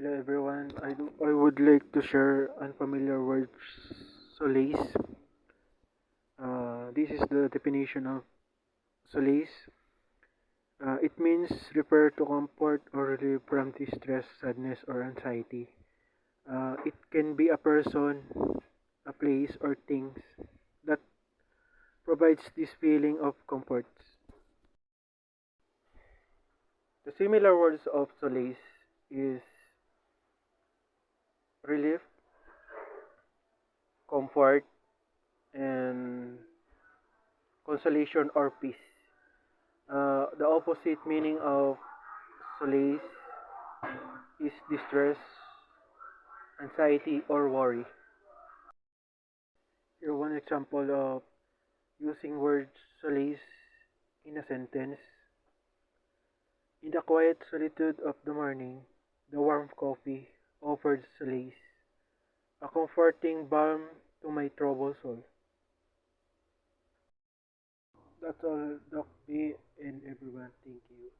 Hello everyone. I would like to share unfamiliar words solace. This is the definition of solace. It means refer to comfort or relief from distress, sadness, or anxiety. It can be a person, a place, or things that provides this feeling of comfort. The similar words of solace is relief, comfort, and consolation or peace. The opposite meaning of solace is distress, anxiety, or worry. Here, one example of using words solace in a sentence. In the quiet solitude of the morning, the warm coffee offered solace, a comforting balm to my troubled soul. That's all, Doc B and everyone. Thank you.